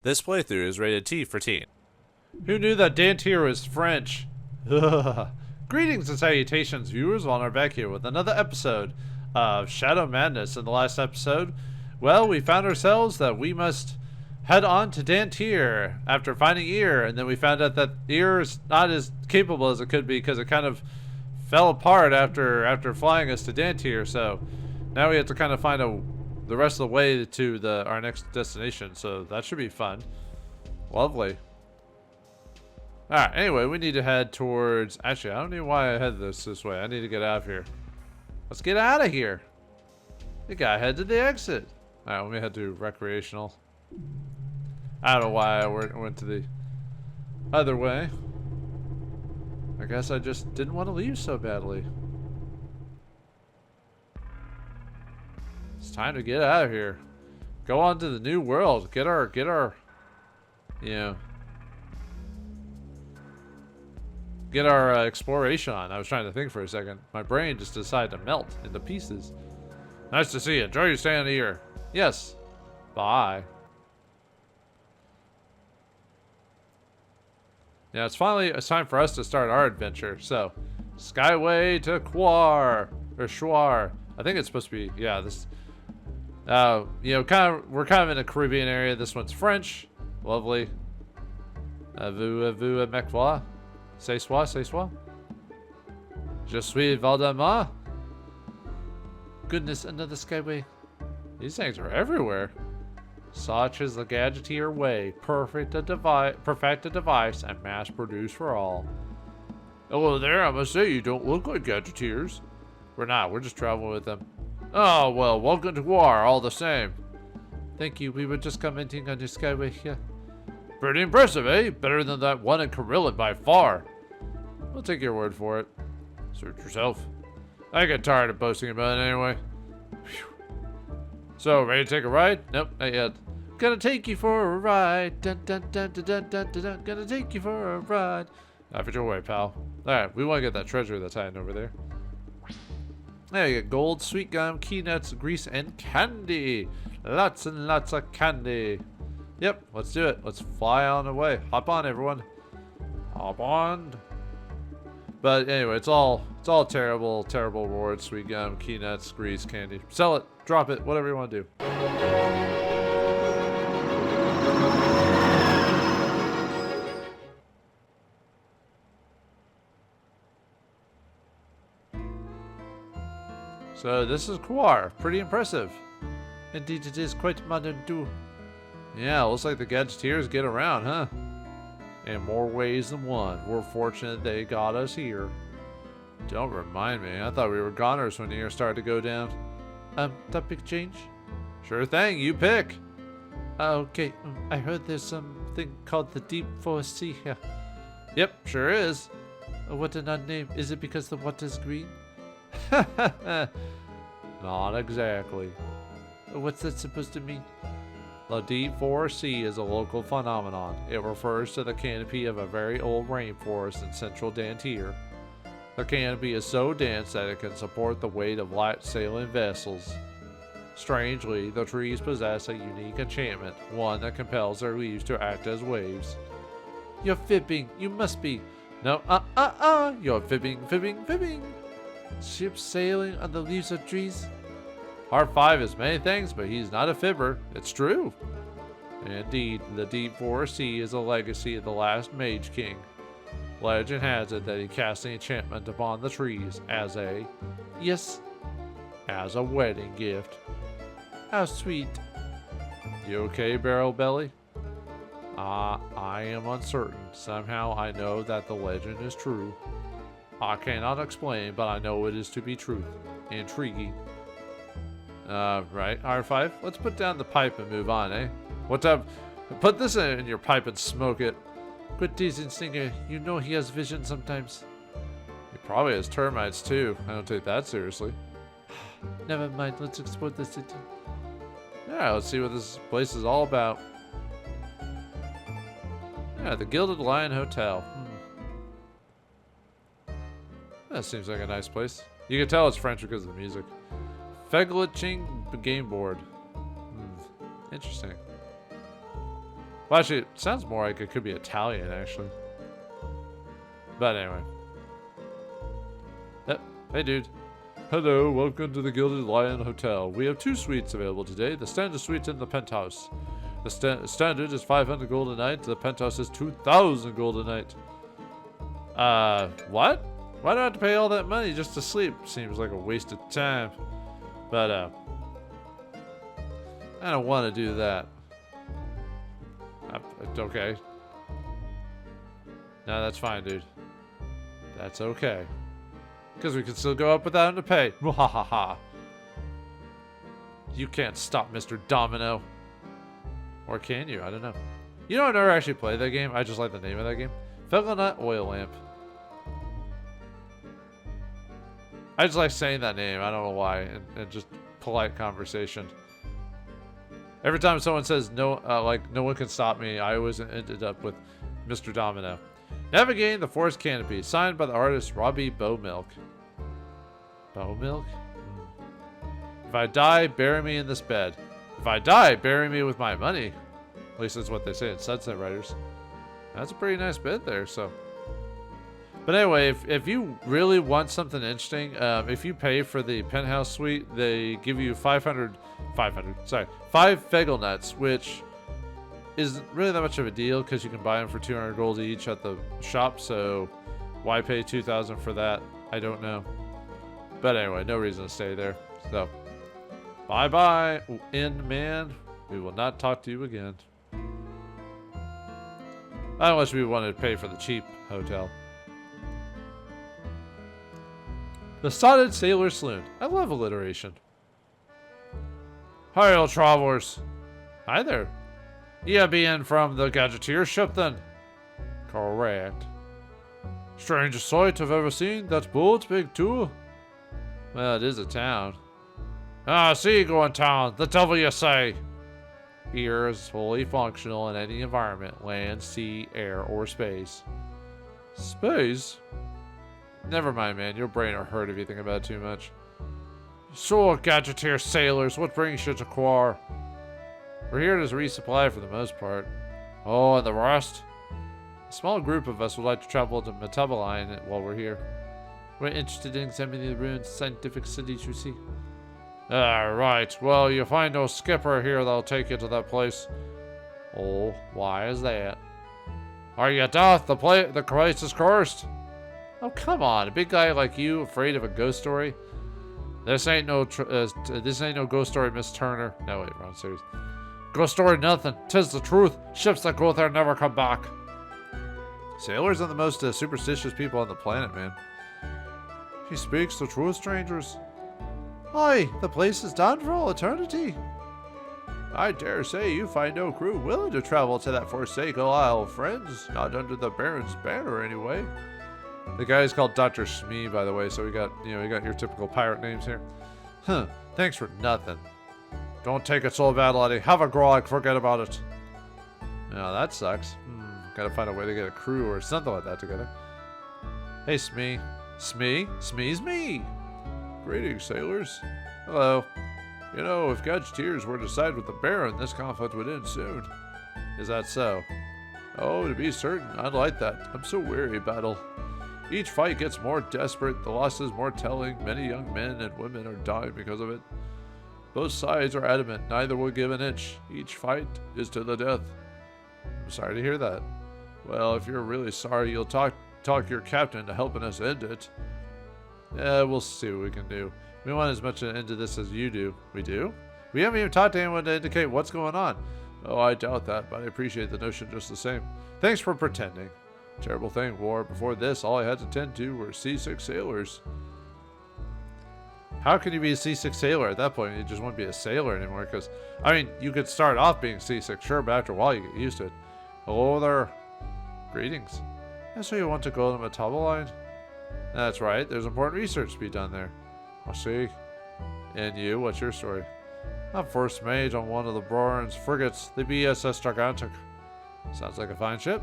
This playthrough is rated T for teen. Who knew that Dantier was French? Ugh. Greetings and salutations, viewers. While we're back here with another episode of Shadow Madness. In the last episode, well, we found ourselves that we must head on to Dantier after finding Ear, and then we found out that Ear is not as capable as it could be because it kind of fell apart after flying us to Dantier. So now we have to kind of find the rest of the way to our next destination. So that should be fun. Lovely. Alright, anyway, we need to head towards... Actually, I don't know why I head this way. I need to get out of here. Let's get out of here. We gotta head to the exit. Alright, let me head to recreational. I don't know why I went to the other way. I guess I just didn't want to leave so badly. It's time to get out of here. Go on to the new world. Get our, you know... Get our exploration on. I was trying to think for a second. My brain just decided to melt into pieces. Nice to see you. Enjoy your stay on here. Yes. Bye. Yeah, it's time for us to start our adventure. So, Skyway to Quar or Shuar. I think it's supposed to be. Yeah, this. You know, we're kind of in a Caribbean area. This one's French. Lovely. Vous me quoi? C'est soi, c'est soi. Je suis Vauldemare. Goodness, another skyway. These things are everywhere. Such is the gadgeteer way. Perfect a device and mass produced for all. Hello there, I must say you don't look like gadgeteers. We're not, we're just traveling with them. Oh, well, welcome to War, all the same. Thank you, we were just commenting on your skyway here. Pretty impressive, eh? Better than that one in Carillon by far. We'll take your word for it. Search yourself. I get tired of boasting about it anyway. Whew. So, ready to take a ride? Nope, not yet. Gonna take you for a ride. Dun, dun, dun, dun, dun, dun, dun, dun. Gonna take you for a ride. Off your way, pal. Alright, we want to get that treasure that's hiding over there. There you get gold, sweet gum, key nuts, grease, and candy. Lots and lots of candy. Yep, let's do it. Let's fly on the way. Hop on, everyone. Hop on. But anyway, it's all terrible rewards. Sweet gum, key nuts, grease, candy. Sell it, drop it, whatever you want to do. So this is Quar. Pretty impressive. Indeed, it is quite modern too. Yeah, looks like the gadgeteers get around, huh? In more ways than one. We're fortunate they got us here. Don't remind me. I thought we were goners when the year started to go down. Topic change? Sure thing. You pick. Okay. I heard there's something called the Deep Forest Sea here. Yep, sure is. What an odd name. Is it because the water's green? Not exactly. What's that supposed to mean? The Deep Forest Sea is a local phenomenon. It refers to the canopy of a very old rainforest in central Dantier. The canopy is so dense that it can support the weight of light sailing vessels. Strangely, the trees possess a unique enchantment, one that compels their leaves to act as waves. You're fibbing. You must be. No, You're fibbing. Ships sailing on the leaves of trees. Part 5 is many things, but he's not a fibber. It's true. Indeed, the Deep Forest Sea is a legacy of the last Mage King. Legend has it that he cast the enchantment upon the trees as a wedding gift. How sweet. You okay, Barrel Belly? I am uncertain. Somehow I know that the legend is true. I cannot explain, but I know it is to be truth. Intriguing. Right, R5. Let's put down the pipe and move on, eh? What's up? Put this in your pipe and smoke it. Quit teasing Stinger. You know he has vision sometimes. He probably has termites too. I don't take that seriously. Never mind. Let's explore the city. Yeah, let's see what this place is all about. Yeah, the Gilded Lion Hotel. That seems like a nice place. You can tell it's French because of the music. Feglitching game board. Interesting. Well, actually, it sounds more like it could be Italian, actually. But anyway. Yep. Hey, dude. Hello, welcome to the Gilded Lion Hotel. We have 2 suites available today. The standard suite and the penthouse. The standard is 500 gold a night. The penthouse is 2,000 gold a night. What? Why do I have to pay all that money just to sleep? Seems like a waste of time. But, I don't want to do that. Okay. No, that's fine, dude. That's okay. Because we can still go up without him to pay. Mwahaha. You can't stop Mr. Domino. Or can you? I don't know. You know, I never actually played that game. I just like the name of that game. Felgonut Oil Lamp. I just like saying that name. I don't know why. And just polite conversation. Every time someone says no, like no one can stop me, I always ended up with Mr. Domino. Navigating the Forest Canopy, signed by the artist Robbie Bowmilk. Bowmilk? If I die, bury me in this bed. If I die, bury me with my money. At least that's what they say in Sunset Riders. That's a pretty nice bed there, so. But anyway, if you really want something interesting, if you pay for the penthouse suite, they give you 5 Fegel nuts, which isn't really that much of a deal because you can buy them for 200 gold each at the shop, so why pay 2,000 for that? I don't know. But anyway, no reason to stay there. So, bye-bye, inn man. We will not talk to you again. Unless we wanted to pay for the cheap hotel. The Sodded Sailor Saloon. I love alliteration. Hi, old travelers. Hi there. You being from the Gadgeteer ship then? Correct. Strangest sight I've ever seen. That boat's big too. Well, it is a town. Ah, seagoing town. The devil you say. Here is fully functional in any environment. Land, sea, air, or space. Space? Never mind, man. Your brain will hurt if you think about it too much. So, Gadgeteer sailors, what brings you to Quar? We're here to resupply for the most part. Oh, and the rest? A small group of us would like to travel to Metaboline while we're here. We're interested in examining the ruined scientific cities you see. Right. Well, you'll find no skipper here that'll take you to that place. Oh, why is that? Are you deaf? The place is cursed. Oh, come on. A big guy like you afraid of a ghost story? This ain't no ghost story, Miss Turner. No, wait, wrong series. Ghost story nothing. 'Tis the truth. Ships that go there never come back. Sailors are the most superstitious people on the planet, man. He speaks the truth, strangers. Aye, the place is done for all eternity. I dare say you find no crew willing to travel to that forsaken isle, friends. Not under the Baron's banner, anyway. The guy is called Dr. Shmee, by the way, so we got your typical pirate names here. Huh, thanks for nothing. Don't take it so bad, laddie. Have a grog, forget about it. Now that sucks. Gotta find a way to get a crew or something like that together. Hey, Smee. Smee? Smee's me! Greetings, sailors. Hello. You know, if Gadgeteers were to side with the Baron, this conflict would end soon. Is that so? Oh, to be certain, I'd like that. I'm so weary of battle. Each fight gets more desperate, the losses more telling. Many young men and women are dying because of it. Both sides are adamant, neither will give an inch. Each fight is to the death. I'm sorry to hear that. Well, if you're really sorry, you'll talk your captain to helping us end it. Yeah, we'll see what we can do. We want as much an end to this as you do. We do? We haven't even talked to anyone to indicate what's going on. Oh, I doubt that, but I appreciate the notion just the same. Thanks for pretending. Terrible thing, war. Before this, all I had to tend to were seasick sailors. How can you be a seasick sailor at that point? You just won't be a sailor anymore, because, I mean, you could start off being seasick, sure, but after a while you get used to it. Hello there. Greetings. So you want to go to Metaboline? That's right, there's important research to be done there. I see. And you, what's your story? I'm first mate on one of the Baron's frigates, the BSS Gigantic. Sounds like a fine ship.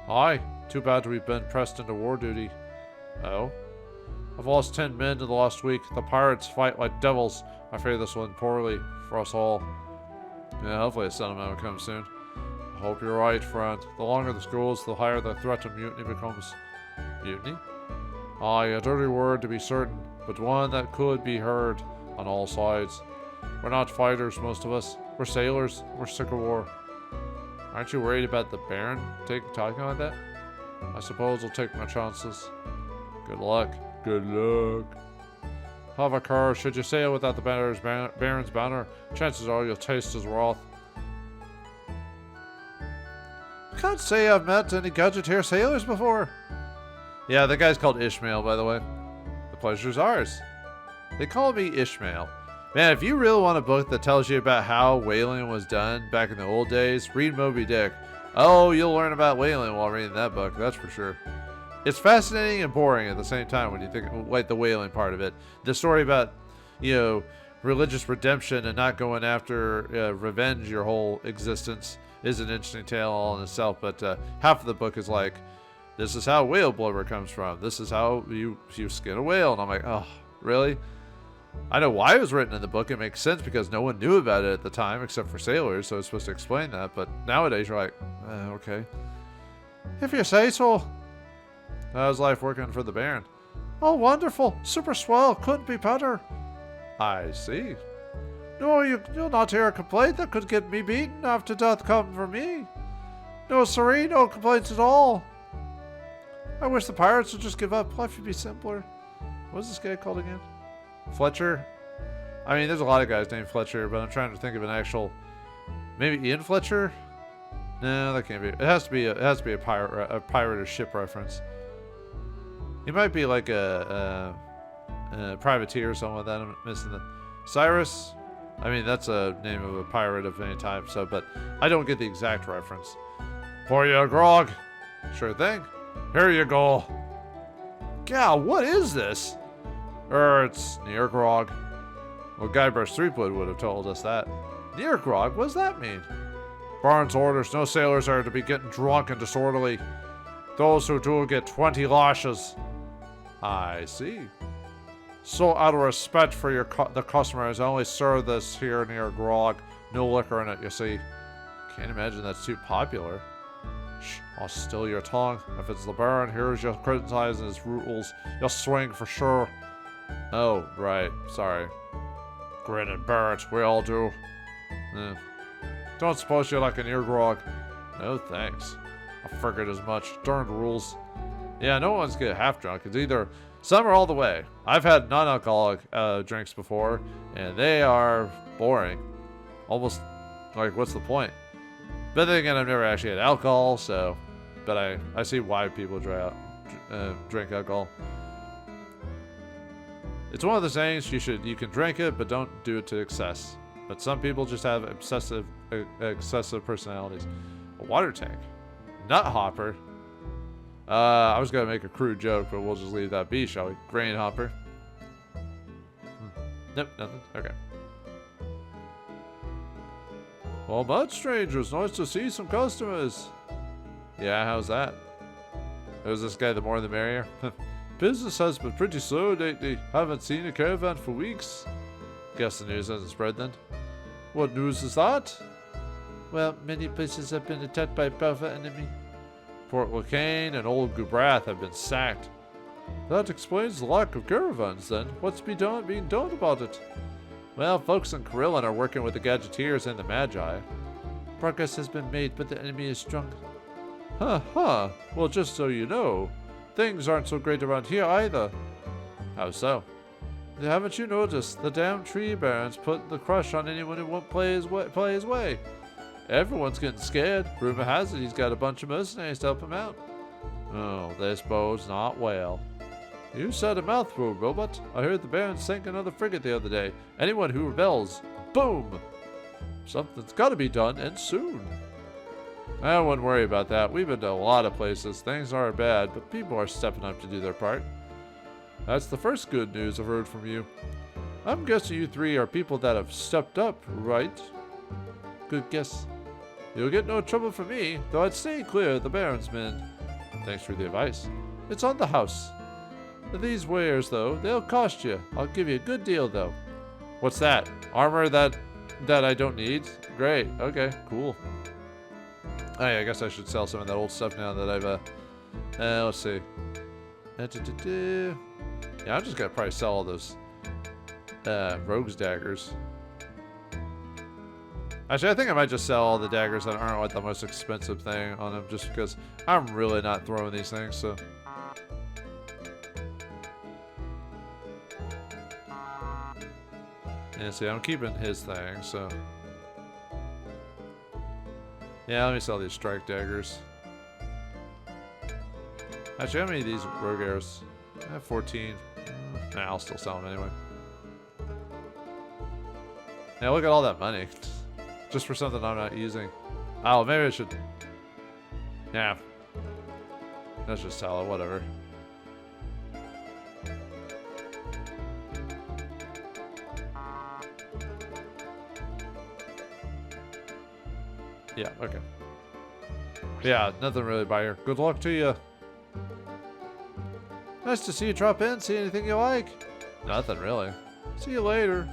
Aye, too bad we've been pressed into war duty. Oh? I've lost 10 men in the last week. The pirates fight like devils. I fear this will end poorly for us all. Yeah, hopefully a settlement will come soon. I hope you're right, friend. The longer this goes, the higher the threat of mutiny becomes. Mutiny? Aye, a dirty word to be certain, but one that could be heard on all sides. We're not fighters, most of us. We're sailors. We're sick of war. Aren't you worried about the Baron talking like that? I suppose I'll take my chances. Good luck. Good luck. Have a care. Should you sail without the Baron's banner, chances are you'll taste his wrath. I can't say I've met any gadgeteer sailors before. Yeah, the guy's called Ishmael, by the way. The pleasure's ours. They call me Ishmael. Man, if you really want a book that tells you about how whaling was done back in the old days, read Moby Dick. Oh, you'll learn about whaling while reading that book, that's for sure. It's fascinating and boring at the same time when you think, like, the whaling part of it. The story about, religious redemption and not going after revenge your whole existence is an interesting tale all in itself, but half of the book is like, this is how whale blubber comes from. This is how you skin a whale. And I'm like, oh, really? I know why it was written in the book. It makes sense because no one knew about it at the time except for sailors, so it's supposed to explain that. But nowadays you're like, okay. If you say so. How's life working for the Baron? Oh, wonderful. Super swell. Couldn't be better. I see. No, you'll not hear a complaint that could get me beaten after death come for me. No, siree, no complaints at all. I wish the pirates would just give up. Life would be simpler. What's this guy called again? Fletcher? I mean, there's a lot of guys named Fletcher, but I'm trying to think of an actual... Maybe Ian Fletcher? No, that can't be. It has to be a pirate or ship reference. He might be like a privateer or something like that. I'm missing the... Cyrus? I mean, that's a name of a pirate of any type, so, but I don't get the exact reference. Pour you a grog? Sure thing. Here you go. God, what is this? It's near grog. Well, Guybrush Threepwood would have told us that. Near grog? What does that mean? Barnes orders no sailors are to be getting drunk and disorderly. Those who do get 20 lashes. I see. So out of respect for the customers, I only serve this here near grog. No liquor in it, you see. Can't imagine that's too popular. Shh, I'll still your tongue. If it's the Baron, here's you criticizing his rules. You'll swing for sure. Oh, right. Sorry. Grin and bear it. We all do. Don't suppose you like an ear grog? No, thanks. I figured as much. Darned rules. Yeah, no one's get half drunk. It's either some or all the way. I've had non-alcoholic drinks before, and they are boring. Almost like, what's the point? But then again, I've never actually had alcohol, so... But I see why people drink alcohol. It's one of the sayings you can drink it, but don't do it to excess. But some people just have excessive personalities. A water tank. Nut hopper. I was going to make a crude joke, but we'll just leave that be, shall we? Grain hopper. Nope, nothing. Okay. Well, much strangers. Nice to see some customers. Yeah, how's that? Who's this guy? The more the merrier. Business has been pretty slow lately. Haven't seen a caravan for weeks. Guess the news hasn't spread then. What news is that? Well, many places have been attacked by a powerful enemy. Port Lacane and Old Gubrath have been sacked. That explains the lack of caravans then. What's being done about it? Well, folks in Carillon are working with the Gadgeteers and the Magi. Progress has been made, but the enemy is strong. Huh. Well, just so you know, things aren't so great around here either. How so? Haven't you noticed? The damn tree barons put the crush on anyone who won't play his way. Everyone's getting scared. Rumor has it he's got a bunch of mercenaries to help him out. Oh, this bodes not well. You said a mouthful, Robot. I heard the Baron sank another frigate the other day. Anyone who rebels, boom! Something's got to be done, and soon. I wouldn't worry about that. We've been to a lot of places. Things aren't bad, but people are stepping up to do their part. That's the first good news I've heard from you. I'm guessing you three are people that have stepped up, right? Good guess. You'll get no trouble from me, though I'd stay clear of the Baron's men. Thanks for the advice. It's on the house. These wares, though, they'll cost you. I'll give you a good deal, though. What's that? Armor that I don't need? Great. Okay, cool. Oh yeah, I guess I should sell some of that old stuff now that I've, let's see. Yeah, I'm just gonna probably sell all those, rogue's daggers. Actually, I think I might just sell all the daggers that aren't like the most expensive thing on them, just because I'm really not throwing these things, so. And see, I'm keeping his thing, so. Yeah, let me sell these strike daggers. Actually, how many of these rogue arrows? I have 14. Nah, I'll still sell them anyway. Now look at all that money. Just for something I'm not using. Oh, maybe I should. Yeah. Let's just sell it, whatever. Yeah, okay. Yeah, nothing really by here. Good luck to you. Nice to see you drop in. See anything you like? Nothing really. See you later.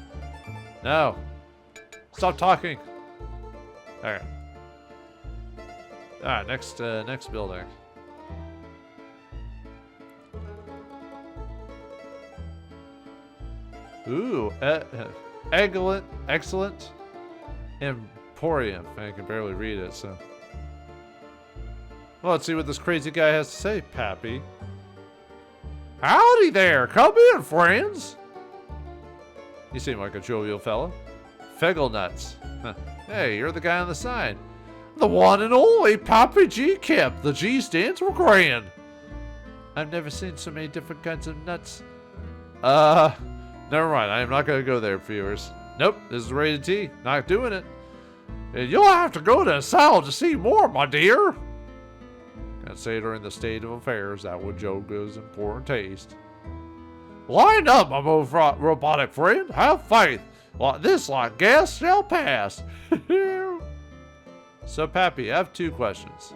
No. Stop talking. Alright. Alright, next building. Ooh, excellent Emporium. I can barely read it, so. Well, let's see what this crazy guy has to say, Pappy. Howdy there! Come in, friends! You seem like a jovial fella. Feggle nuts. Huh. Hey, you're the guy on the sign. The one and only Pappy G Kip. The G stands for grand. I've never seen so many different kinds of nuts. Never mind. I am not going to go there, viewers. Nope, this is rated T. Not doing it. And you'll have to go to Asylum to see more, my dear. Considering the state of affairs, that would Jogo's important taste. Line up, my most robotic friend. Have faith. This like gas shall pass. So, Pappy, I have two questions.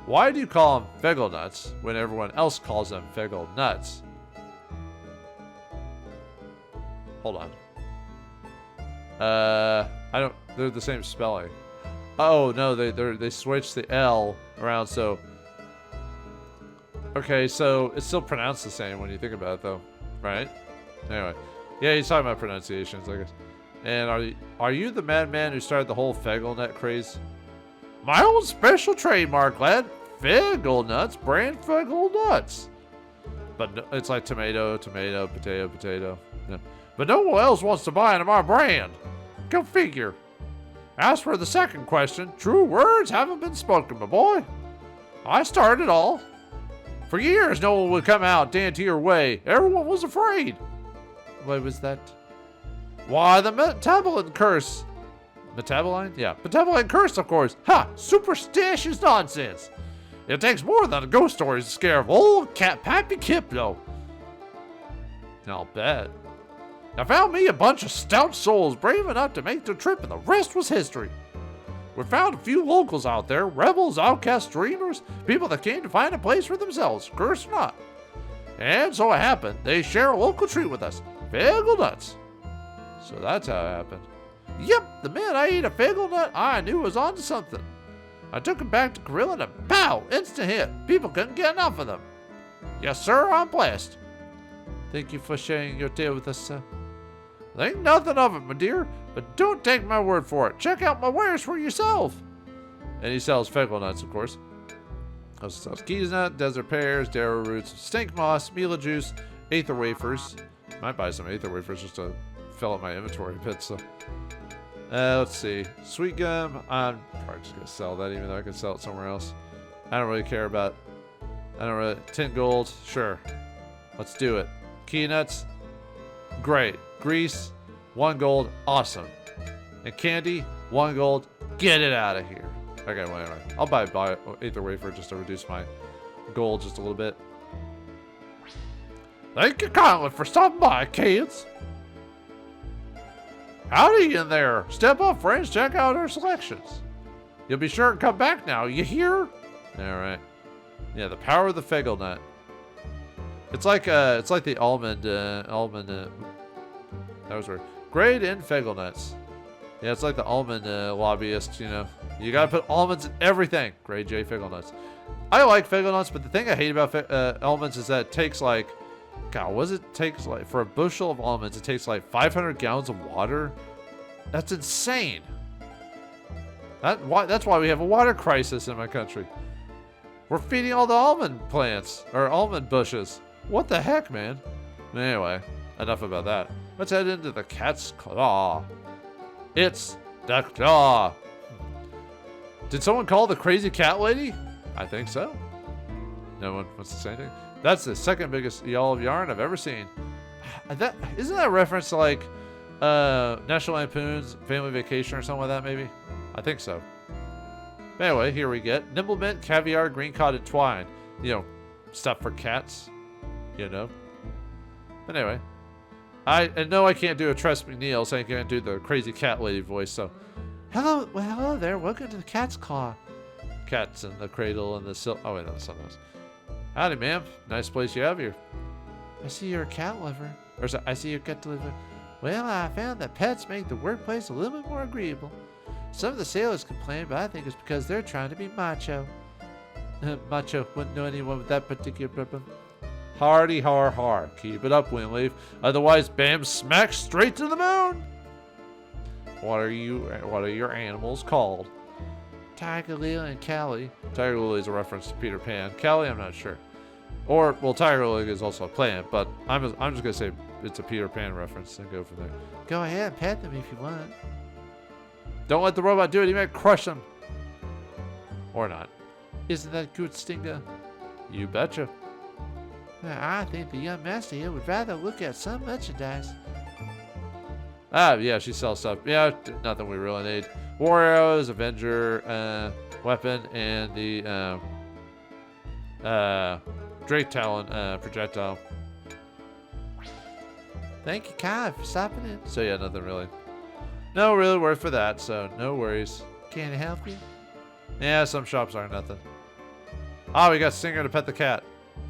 Why do you call them Feggle nuts when everyone else calls them Feggle nuts? Hold on. I don't. They're the same spelling. Oh no, they switched the L around. So. Okay, so it's still pronounced the same when you think about it, though, right? Anyway, yeah, he's talking about pronunciations, I guess. And are you the madman who started the whole Feggle nut craze? My own special trademark, lad. Feggle nuts, brand Feggle nuts. But no, it's like tomato, tomato, potato, potato. Yeah. But no one else wants to buy into my brand. Go figure. As for the second question, true words haven't been spoken, my boy. I started it all. For years, no one would come out dainty your way. Everyone was afraid. What was that? Why, the metaboline curse. Metaboline? Yeah, metaboline curse, of course. Ha! Superstitious nonsense. It takes more than a ghost story to scare old cat Pappy Kip, though. I'll bet. I found me a bunch of stout souls brave enough to make the trip, and the rest was history. We found a few locals out there, rebels, outcast dreamers, people that came to find a place for themselves, curse or not. And so it happened, they share a local treat with us, Feggle nuts. So that's how it happened. Yep, the minute I ate a Feggle nut, I knew it was onto something. I took him back to Gorilla and pow, instant hit. People couldn't get enough of them. Yes, sir, I'm blessed. Thank you for sharing your tale with us, sir. Think nothing of it, my dear, but don't take my word for it. Check out my wares for yourself. And he sells Feggle nuts, of course. Also sells keys nut, desert pears, darrow roots, stink moss, Mila juice, aether wafers. Might buy some aether wafers just to fill up my inventory a bit. So, let's see, sweet gum. I'm probably just gonna sell that, even though I could sell it somewhere else. I don't really care about. 10 gold, sure. Let's do it. Key nuts, great. Grease, 1 gold, awesome. And candy, 1 gold, get it out of here. Okay, well, anyway, I'll buy aether wafer just to reduce my gold just a little bit. Thank you kindly for stopping by, kids. Howdy in there. Step up, friends. Check out our selections. You'll be sure to come back now. You hear? All right. Yeah, the power of the Feggle nut. It's like the almond. That was weird. Grade in Feggle nuts. Yeah, it's like the almond lobbyists, you know. You gotta put almonds in everything. Grade J fickle nuts. I like fickle nuts, but the thing I hate about almonds is that it takes like, God, what does it take? Like, for a bushel of almonds, it takes like 500 gallons of water. That's insane. That's why we have a water crisis in my country. We're feeding all the almond plants, or almond bushes. What the heck, man? Anyway, enough about that. Let's head into the cat's claw. It's the claw. Did someone call the crazy cat lady? I think so. No one wants to say anything. That's the second biggest yall of yarn I've ever seen. Isn't that a reference to like National Lampoon's Family Vacation or something like that, maybe? I think so. Anyway, here we get nimble mint, caviar, green cotton twine. You know, stuff for cats. You know. But anyway, I know I can't do a Tress McNeil, so I can't do the crazy cat lady voice. So, hello there. Welcome to the cat's claw. Cats in the cradle and the silk. Oh wait, no, that's something else. Howdy, ma'am. Nice place you have here. I see you're a cat lover. Or I see you're a cat lover. Well, I found that pets make the workplace a little bit more agreeable. Some of the sailors complain, but I think it's because they're trying to be macho. Macho wouldn't know anyone with that particular problem. Hardy har har. Keep it up, Winleaf. Otherwise, bam, smack straight to the moon. What are your animals called? Tiger Lily and Callie. Tiger Lily is a reference to Peter Pan. Callie, I'm not sure. Or, well, Tiger Lily is also a plant, but I'm just gonna say it's a Peter Pan reference and go from there. Go ahead, pet them if you want. Don't let the robot do it. He might crush them. Or not. Isn't that good, Stinger? You betcha. I think the young master here would rather look at some merchandise. Ah, yeah, she sells stuff. Yeah, nothing we really need. War arrows, Avenger, weapon, and the Drake Talon projectile. Thank you, Kai, for stopping in. So yeah, nothing really. No really worth for that, so no worries. Can I help you? Yeah, some shops aren't nothing. Oh, we got Stinger to pet the cat.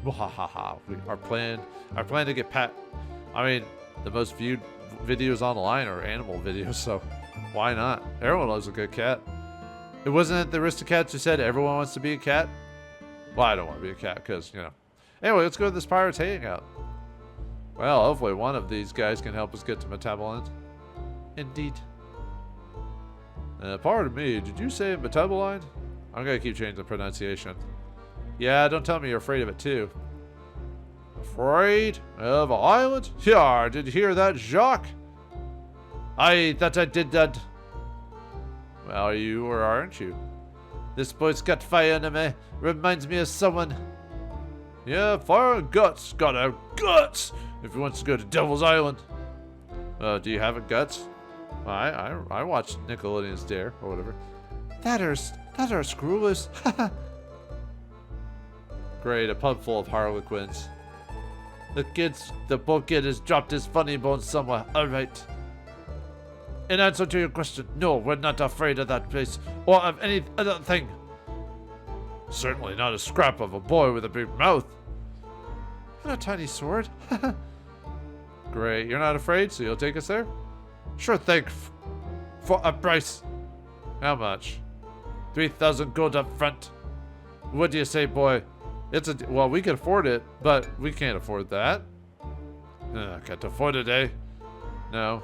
Wahaha. Our plan to get pet. I mean, the most viewed videos online are animal videos, so why not? Everyone loves a good cat. It wasn't the Aristocats who said everyone wants to be a cat? Well, I don't want to be a cat, because, you know. Anyway, let's go to this pirate's hangout. Well, hopefully one of these guys can help us get to Metaboland. Indeed. Pardon me, did you say Metaboline? I'm gonna keep changing the pronunciation. Yeah, don't tell me you're afraid of it too. Afraid of an island? Yeah, did you hear that, Jacques? I did that. Well, are you or aren't you? This boy's got fire in me. Reminds me of someone. Yeah, fire and guts. Gotta have guts if he wants to go to Devil's Island. Do you have a guts? I watched Nickelodeon's Dare or whatever. That are screwless. Great, a pub full of Harlequins. The poor kid has dropped his funny bone somewhere. Alright. In answer to your question, no, we're not afraid of that place or of any other thing. Certainly not a scrap of a boy with a big mouth. And a tiny sword. Great, you're not afraid, so you'll take us there? Sure thing. For a price. How much? 3,000 gold up front. What do you say, boy? Well, we can afford it, but we can't afford that. Can't afford it, eh? No.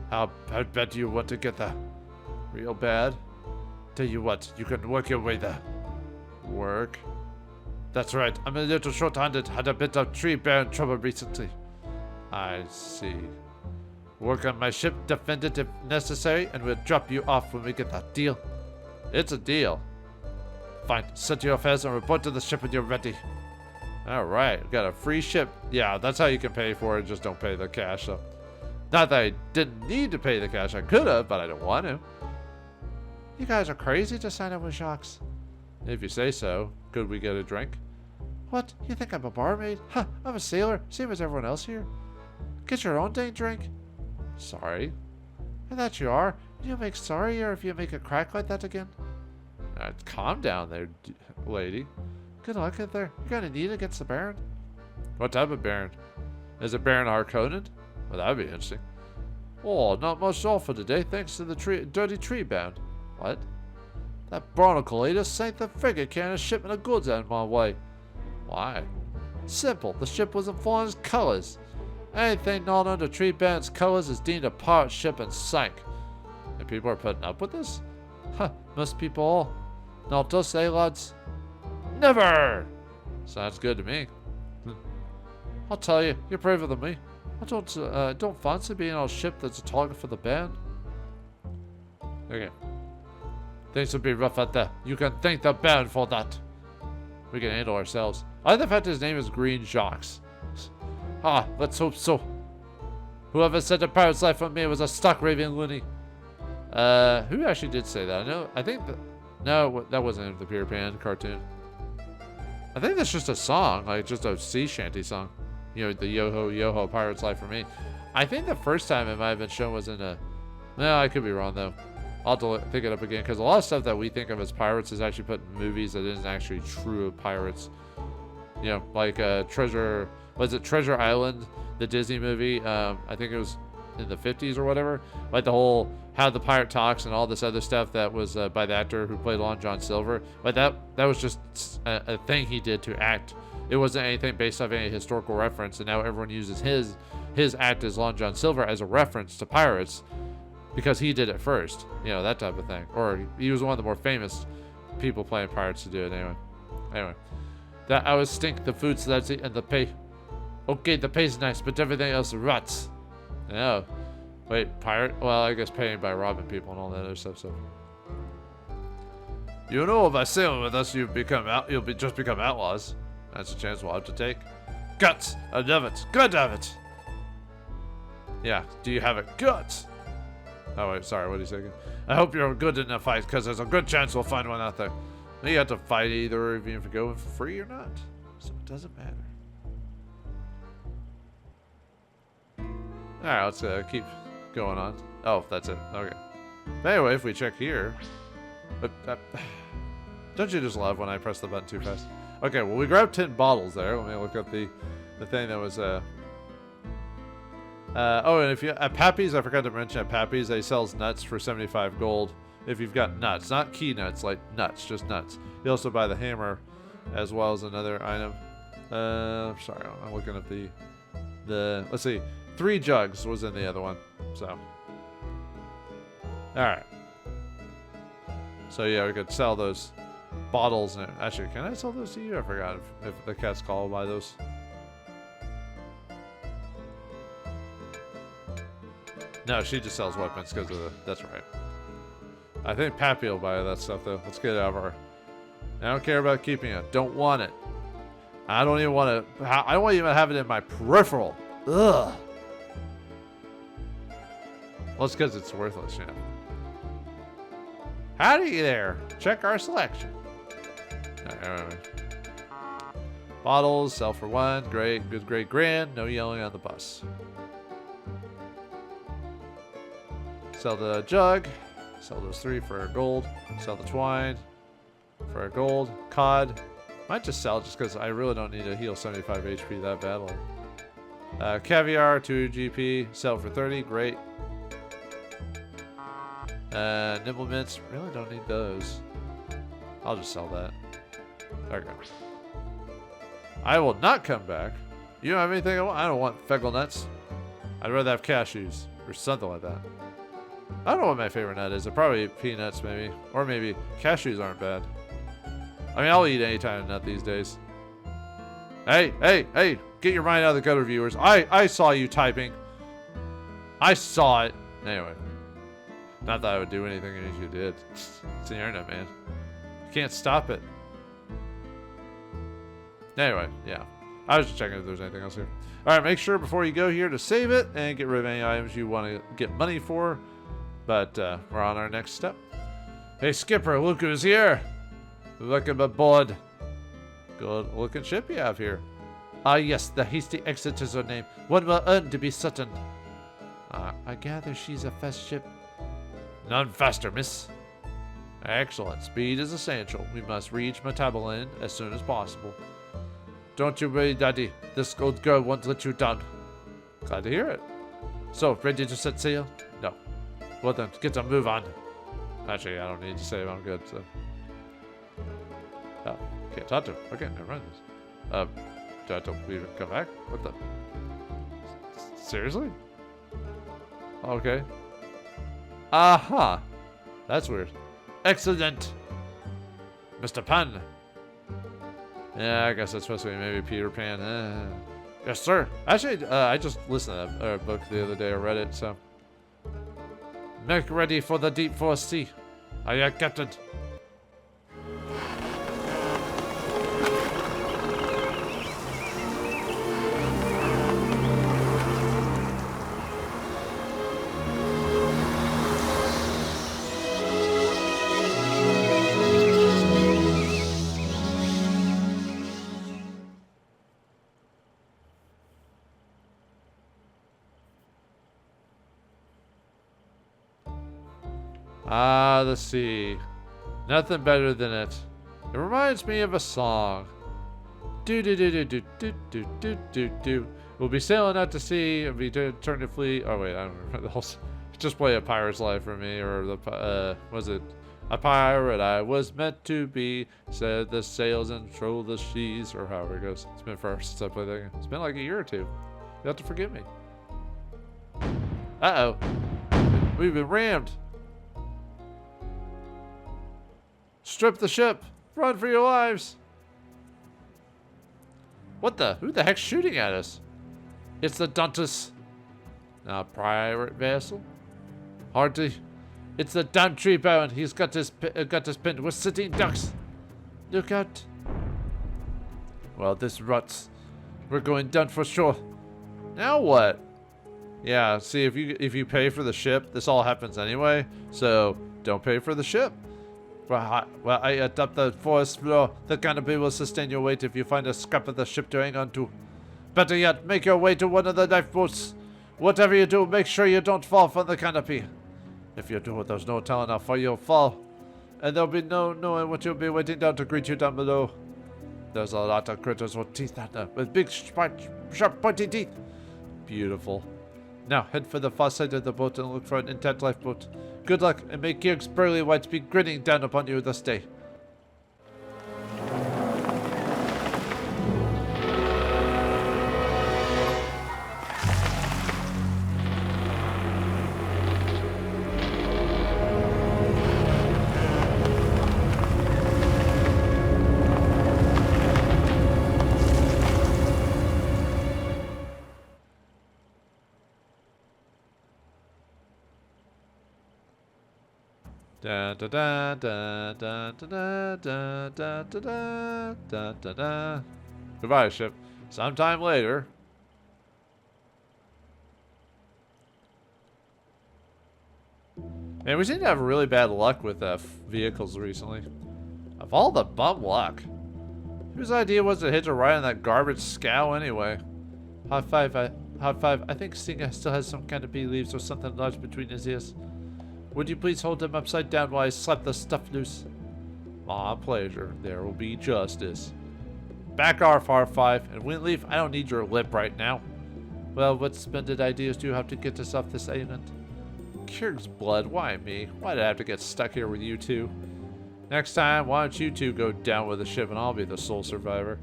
How bad do you want to get that? Real bad? Tell you what, you can work your way there. Work? That's right, I'm a little short-handed, had a bit of tree bearing trouble recently. I see. Work on my ship, defend it if necessary, and we'll drop you off when we get that deal. It's a deal. Fine, set your affairs and report to the ship when you're ready. Alright, got a free ship. Yeah, that's how you can pay for it, just don't pay the cash. So, not that I didn't need to pay the cash, I could have, but I don't want to. You guys are crazy to sign up with Jacques. If you say so. Could we get a drink? What? You think I'm a barmaid? Huh, I'm a sailor, same as everyone else here. Get your own dang drink. Sorry. And that you are. You'll make sorrier if you make a crack like that again. Calm down there, lady. Good luck out there. You're gonna need it against the Baron. What type of Baron? Is it Baron Harkonnen? Well, that would be interesting. Oh, not much offer today, thanks to the dirty tree band. What? That barnacle eater sank the frigate carrying a shipment of goods out of my way. Why? Simple. The ship was in foreign colors. Anything not under tree band's colors is deemed a pirate ship and sank. And people are putting up with this? Huh, most people all. Not us, eh, lads? Never! Sounds good to me. I'll tell you, you're braver than me. I don't fancy being on a ship that's a target for the band. Okay. Things would be rough out there. You can thank the band for that. We can handle ourselves. I like the fact his name is Green Jocks. Ah, let's hope so. Whoever said a pirate's life on me was a stuck raving loony. Who actually did say that? No, that wasn't in the Peter Pan cartoon. I think that's just a song, like just a sea shanty song. You know, the yo-ho, yo-ho, pirate's life for me. I think the first time it might have been shown was in a... No, I could be wrong, though. I'll have to pick it up again, because a lot of stuff that we think of as pirates is actually put in movies that isn't actually true of pirates. You know, like Treasure Island, the Disney movie? I think it was in the 50s or whatever. Like the whole how the pirate talks and all this other stuff that was by the actor who played Long John Silver. But that was just a thing he did to act. It wasn't anything based off any historical reference, and now everyone uses his act as Long John Silver as a reference to pirates because he did it first. You know, that type of thing. Or he was one of the more famous people playing pirates to do it anyway. That hours stink, the food's lousy, and the pay. Okay, the pay's nice, but everything else ruts. No. Wait, pirate? Well, I guess paying by robbing people and all that other stuff, so. You know, by sailing with us, you'll just become outlaws. That's a chance we'll have to take. Guts! I love it. Good have it. Yeah, do you have it? Guts! Oh, wait, sorry, what did he say again? I hope you're good in a fight, because there's a good chance we'll find one out there. You have to fight either of you if you're going for free or not. So it doesn't matter. Alright, let's keep going on. Oh, that's it. Okay. But anyway, if we check here... don't you just love when I press the button too fast? Okay, well, we grabbed 10 bottles there. Let me look up the thing that was... oh, and if you... At Pappy's, I forgot to mention, at Pappy's, they sells nuts for 75 gold. If you've got nuts. Not key nuts, like nuts, just nuts. You also buy the hammer, as well as another item. Sorry, I'm looking at the... Let's see. 3 jugs was in the other one. So. Alright. So, yeah, we could sell those bottles. Actually, can I sell those to you? I forgot if the cat's call will buy those. No, she just sells weapons because of the... That's right. I think Pappy will buy that stuff, though. Let's get it out of our... I don't care about keeping it. Don't want it. I don't even want to... I don't even have it in my peripheral. Ugh. Well, it's because it's worthless, you know. Howdy there. Check our selection. Bottles, sell for 1. Great, good, great, grand. No yelling on the bus. Sell the jug. Sell those 3 for a gold. Sell the twine for a gold. Cod. Might just sell just because I really don't need to heal 75 HP that badly. Caviar, 2 GP. Sell for 30. Great. Nibble mints. Really don't need those. I'll just sell that. Okay. I will not come back. You don't have anything I want? I don't want feckle nuts. I'd rather have cashews or something like that. I don't know what my favorite nut is. Probably peanuts, maybe. Or maybe cashews aren't bad. I mean, I'll eat any kind of nut these days. Hey! Get your mind out of the gutter, viewers. I saw you typing. I saw it. Anyway. Not that I would do anything as you did. It's the internet, man. You can't stop it. Anyway, yeah. I was just checking if there's anything else here. Alright, make sure before you go here to save it and get rid of any items you want to get money for. But we're on our next step. Hey, Skipper, look who's here. Look at my board. Good looking ship you have here. Ah, yes, the Hasty Exit is her name. One will earn to be certain. I gather she's a fast ship. None faster, miss. Excellent. Speed is essential. We must reach Metaboland as soon as possible. Don't you worry, Daddy. This old girl won't let you down. Glad to hear it. So, ready to set sail? No. Well then, get a move on. Actually, I don't need to save. I'm good, so. Oh, can't talk to him. Okay, never mind this. Do I have to leave and come back? What the? Seriously? Okay. Aha! That's weird. Excellent! Mr. Pan! Yeah, I guess that's supposed to be maybe Peter Pan. Yes, sir. Actually, I just listened to that book the other day. I read it, so. Make ready for the deep forest sea. Aye, Captain. Ah, the sea. Nothing better than it. It reminds me of a song. Do do do do do do do do do do. We'll be sailing out to sea and be turned to flee. Oh wait, I don't remember the whole. Just play A Pirate's Life for me, or the was it? A pirate I was meant to be. Set the sails and control the seas, or however it goes. It's been forever since I played that game. It's been like a year or two. You have to forgive me. Uh oh, we've been rammed. Strip the ship! Run for your lives! What the? Who the heck's shooting at us? It's the Duntus. Now, pirate vessel? Hardly. It's the damn tree bound. He's got us pinned with sitting ducks. Look out. Well, this ruts. We're going down for sure. Now what? Yeah, see, if you pay for the ship, this all happens anyway. So, don't pay for the ship. Well, I adopt the forest floor. The canopy will sustain your weight if you find a scrap of the ship to hang on to. Better yet, make your way to one of the lifeboats. Whatever you do, make sure you don't fall from the canopy. If you do, there's no telling how far you'll fall. And there'll be no knowing what you'll be waiting down to greet you down below. There's a lot of critters with teeth out there, with big, sharp, pointy teeth. Beautiful. Now, head for the far side of the boat and look for an intact lifeboat. Good luck, and may Kirk's pearly whites be grinning down upon you this day. Da da da da da da da da da da da da da. Goodbye, ship. Sometime later. Man, we seem to have really bad luck with vehicles recently. Of all the bum luck. Whose idea was to hitch a ride on that garbage scow anyway? Hot five. I think Stinger still has some kind of bee leaves or something lodged between his ears. Would you please hold him upside down while I slap the stuff loose? My pleasure. There will be justice. Back off, R5. And Windleaf, I don't need your lip right now. Well, what splendid ideas do you have to get us off this island? Kirk's blood, why me? Why did I have to get stuck here with you two? Next time, why don't you two go down with the ship and I'll be the sole survivor?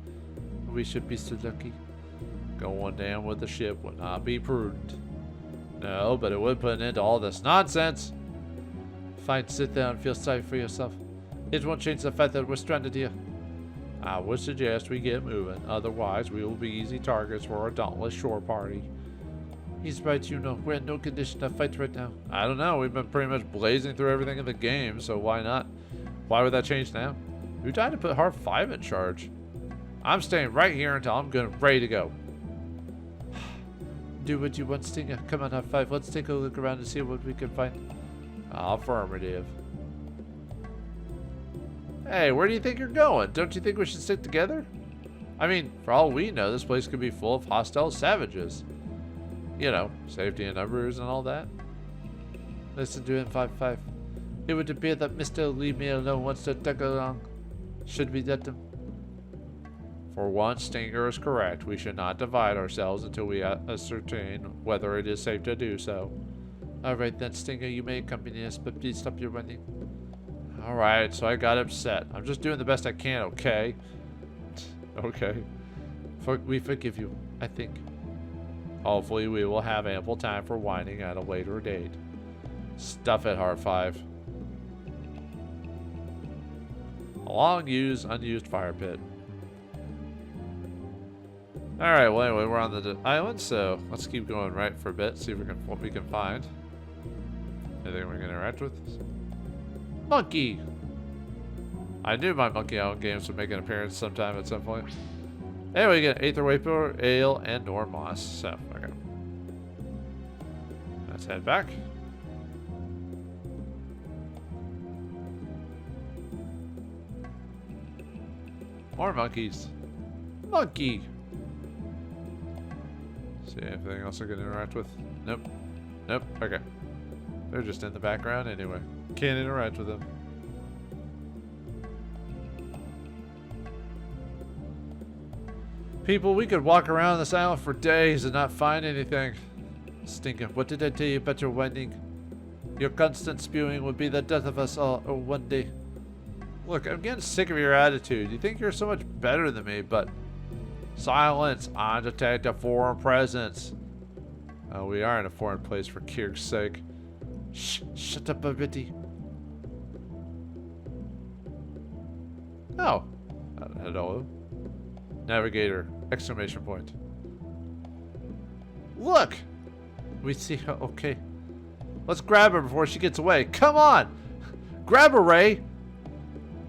We should be so lucky. Going down with the ship would not be prudent. No, but it would put an end to all this nonsense. Fine, sit there and feel sorry for yourself. It won't change the fact that we're stranded here. I would suggest we get moving, otherwise we will be easy targets for a dauntless shore party. He's right, you know, we're in no condition to fight right now. I don't know, we've been pretty much blazing through everything in the game, so why not? Why would that change now? Who died to put Hard 5 in charge? I'm staying right here until I'm ready to go. Do what you want, Stinger. Come on, Hard 5, let's take a look around and see what we can find. Affirmative. Hey, where do you think you're going? Don't you think we should stick together? I mean, for all we know, this place could be full of hostile savages. You know, safety in numbers and all that. Listen to him, 5-5. It would appear that Mr. Leave Me Alone wants to tug along. Should we let him? For once, Stinger is correct. We should not divide ourselves until we ascertain whether it is safe to do so. Alright then, Stinger, you may accompany us, but please stop your running. Alright, so I got upset. I'm just doing the best I can, okay? Okay. We forgive you, I think. Hopefully we will have ample time for whining at a later date. Stuff it, Heart 5. A long unused fire pit. Alright, well anyway, we're on the island, so let's keep going right for a bit, see if we can what we can find. Anything we can interact with? Monkey! I knew my Monkey Island games would make an appearance sometime at some point. Anyway, we get Aether Vapor, Ale, and or Moss. So, okay. Let's head back. More monkeys. Monkey! See anything else I can interact with? Nope. Nope. Okay. They're just in the background anyway. Can't interact with them. People, we could walk around this island for days and not find anything. Stinker, what did I tell you about your whining? Your constant spewing would be the death of us all one day. Look, I'm getting sick of your attitude. You think you're so much better than me, but... Silence! I detect a foreign presence. Oh, we are in a foreign place for Kier's sake. Shh! Shut up, Babity. Oh. Hello. Navigator! Exclamation point. Look! We see her. Okay. Let's grab her before she gets away. Come on! Grab her, Ray!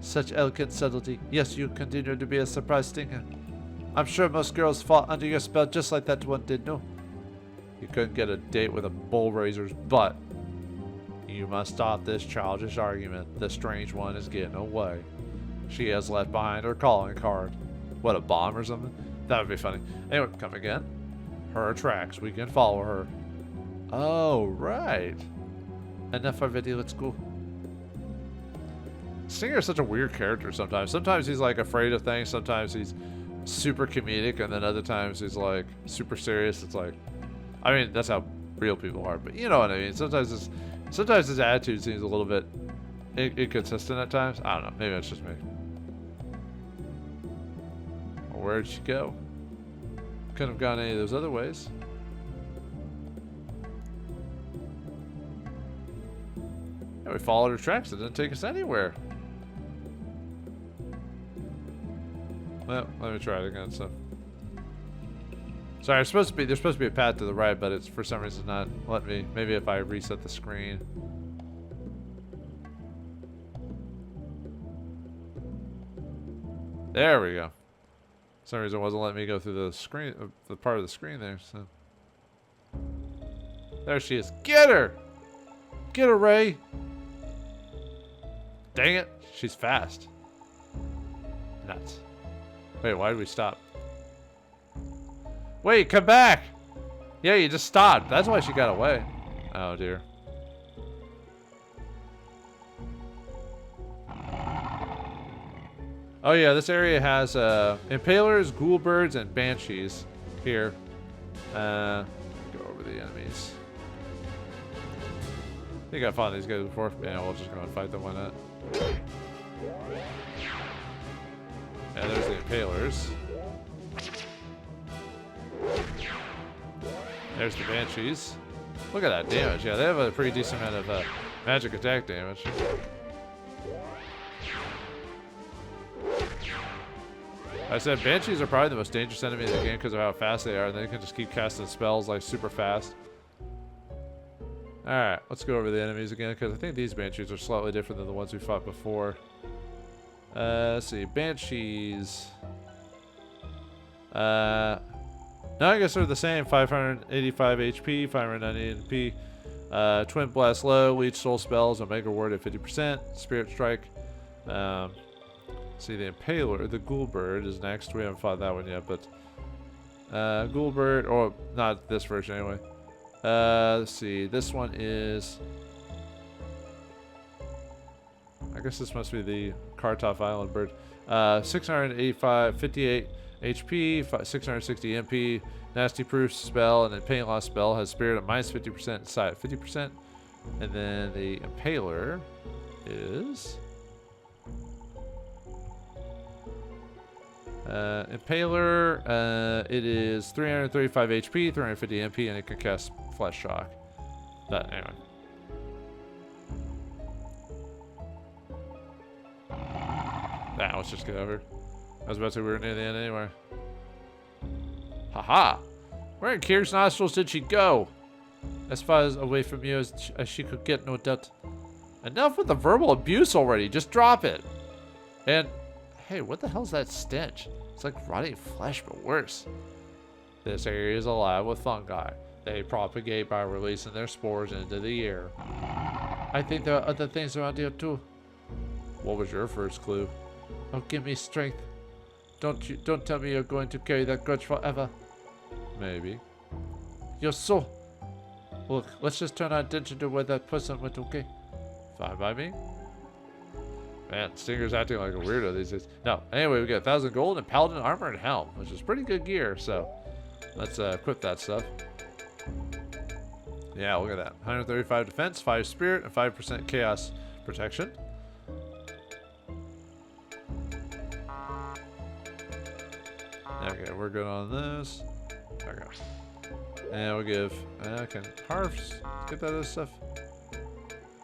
Such elegant subtlety. Yes, you continue to be a surprise Stinger. I'm sure most girls fall under your spell just like that one did, no? You couldn't get a date with a bull raiser's butt. You must stop this childish argument. The strange one is getting away. She has left behind her calling card. What, a bomb or something? That would be funny. Anyway, come again. Her tracks. We can follow her. Oh, right. Enough of it. Let's go. Stinger is such a weird character sometimes. Sometimes he's like afraid of things. Sometimes he's super comedic. And then other times he's like super serious. It's like, I mean, that's how real people are. But you know what I mean. Sometimes his attitude seems a little bit inconsistent at times. I don't know. Maybe that's just me. Where'd she go? Couldn't have gone any of those other ways. Yeah, we followed her tracks. It didn't take us anywhere. Well, let me try it again. So, sorry, there's supposed to be a path to the right, but it's for some reason not letting me. Maybe if I reset the screen. There we go. For some reason it wasn't letting me go through the screen, the part of the screen there, so. There she is. Get her! Get her, Ray! Dang it, she's fast. Nuts. Wait, why did we stop? Wait, come back! Yeah, you just stopped. That's why she got away. Oh, dear. Oh yeah, this area has impalers, ghoul birds, and banshees here. Go over the enemies. I think I fought these guys before. Yeah, we'll just go and fight them. Why not? Yeah, there's the impalers. There's the banshees. Look at that damage. Yeah, they have a pretty decent amount of magic attack damage. I said banshees are probably the most dangerous enemy in the game because of how fast they are, and they can just keep casting spells like super fast. Alright, let's go over the enemies again because I think these banshees are slightly different than the ones we fought before. Let's see, banshees. No, I guess they're the same. 585 HP, 598 MP. Twin Blast low, leech soul spells, Omega Ward at 50%, Spirit Strike. See, the Impaler, the Ghoul Bird is next. We haven't fought that one yet, but Ghoul Bird, or not this version anyway. Let's see, this one is, I guess this must be the Kartoff Island Bird. 685, 58 HP, 660 MP, nasty proof spell, and then pain loss spell has spirit at minus 50%, side at 50%. And then the impaler is Impaler, it is 335 HP, 350 MP, and it can cast Flesh Shock. But anyway. Nah, let's just get over. I was about to say we were near the end anyway. Haha! Where in Kier's nostrils did she go? As far as away from you as she could get, no doubt. Enough with the verbal abuse already. Just drop it. And, hey, what the hell's that stench? It's like rotting flesh, but worse. This area is alive with fungi. They propagate by releasing their spores into the air. I think there are other things around here too. What was your first clue? Oh, give me strength. Don't tell me you're going to carry that grudge forever. Maybe. You're so... Look, let's just turn our attention to where that person went, okay? Fine by me. Man, Stinger's acting like a weirdo these days. No, anyway, we got 1,000 gold and paladin armor and helm, which is pretty good gear, so let's equip that stuff. Yeah, look at that. 135 defense, 5 spirit, and 5% chaos protection. Okay, we're good on this. Okay. And we'll give... can Harfs get that other stuff?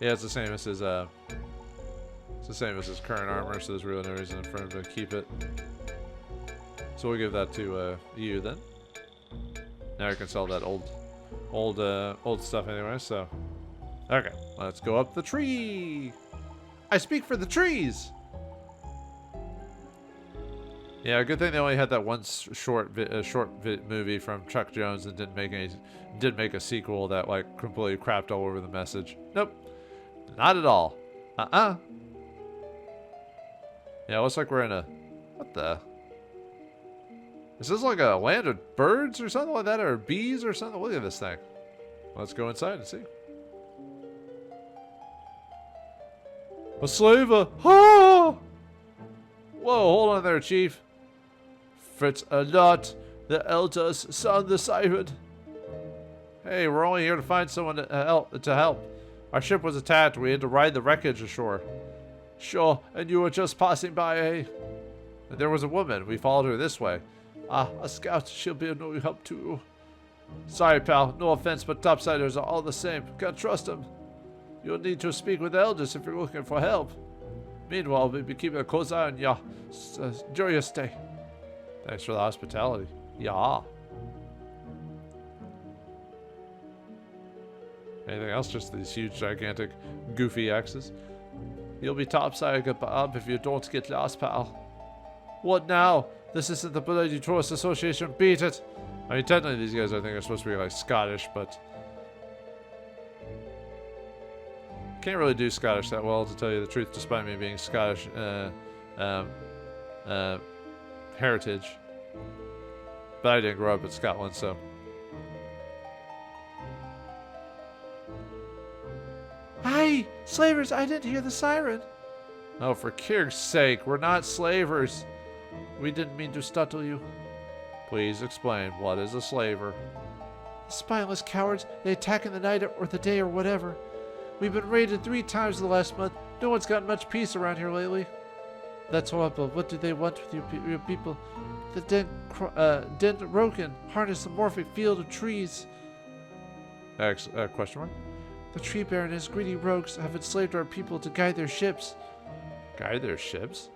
Yeah, it's the same as his, it's the same as his current armor, so there's really no reason for him to keep it. So we'll give that to, you then. Now I can sell that old stuff anyway, so... Okay, let's go up the tree! I speak for the trees! Yeah, good thing they only had that one short movie from Chuck Jones and didn't make a sequel that like completely crapped all over the message. Nope, not at all. Yeah, it looks like we're in a what the? Is this like a land of birds or something like that, or bees or something? Look at this thing. Let's go inside and see. A slaver! Ah! Whoa, hold on there, Chief. Fret not, the elders sound the siren. Hey, we're only here to find someone to help. Our ship was attacked. We had to ride the wreckage ashore. Sure, and you were just passing by, eh? And there was a woman. We followed her this way. Ah, a scout. She'll be of no help to you. Sorry, pal. No offense, but topsiders are all the same. Can't trust them. You'll need to speak with the elders if you're looking for help. Meanwhile, we'll be keeping a close eye on ya. Enjoy your stay. Thanks for the hospitality. Yeah. Anything else? Just these huge, gigantic, goofy axes. You'll be topside up if you don't get lost, pal. What now? This isn't the Bloody Tourist Association. Beat it. I mean, technically, these guys I think are supposed to be like Scottish, but can't really do Scottish that well, to tell you the truth, despite me being Scottish heritage. But I didn't grow up in Scotland, so. Hey, slavers, I didn't hear the siren. Oh, for Kirk's sake, we're not slavers. We didn't mean to startle you. Please explain, what is a slaver? Spineless cowards, they attack in the night or the day or whatever. We've been raided 3 times in the last month. No one's gotten much peace around here lately. That's horrible. What do they want with your people? The Den Roken harness the morphic field of trees. Question mark? The tree baron and his greedy rogues have enslaved our people to guide their ships. Guide their ships?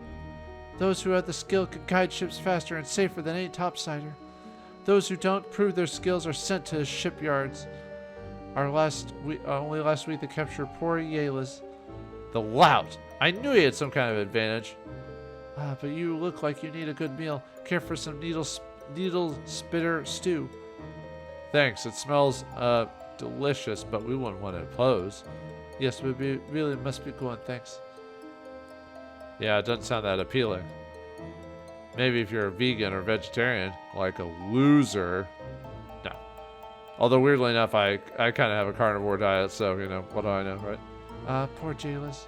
Those who have the skill can guide ships faster and safer than any topsider. Those who don't prove their skills are sent to his shipyards. Only last week they captured poor Yalas. The lout! I knew he had some kind of advantage. Ah, but you look like you need a good meal. Care for some needle spitter stew. Thanks, it smells delicious, but we wouldn't want to oppose. Yes, we really must be going, thanks. Yeah, it doesn't sound that appealing. Maybe if you're a vegan or vegetarian, like a loser. No. Although weirdly enough, I kind of have a carnivore diet, so, you know, what do I know, right? Poor Jalis.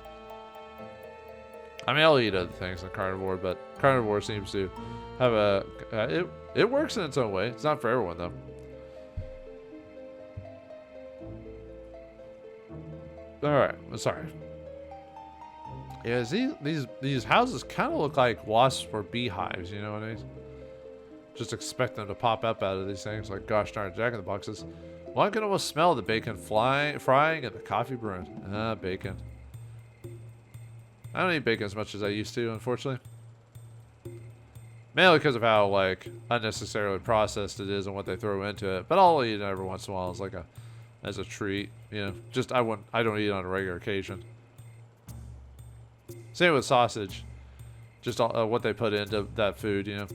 I mean, I'll eat other things than carnivore, but carnivore seems to have a... it works in its own way. It's not for everyone, though. Alright, sorry. Yeah, these houses kind of look like wasps or beehives, you know what I mean? Just expect them to pop up out of these things like gosh darn jack-in-the-boxes. One can almost smell the bacon frying and the coffee brewing. Ah, bacon. I don't eat bacon as much as I used to, unfortunately. Mainly because of how, like, unnecessarily processed it is and what they throw into it. But I'll eat it every once in a while as, like, as a treat, you know. Just, I don't eat it on a regular occasion. Same with sausage. Just what they put into that food, you know.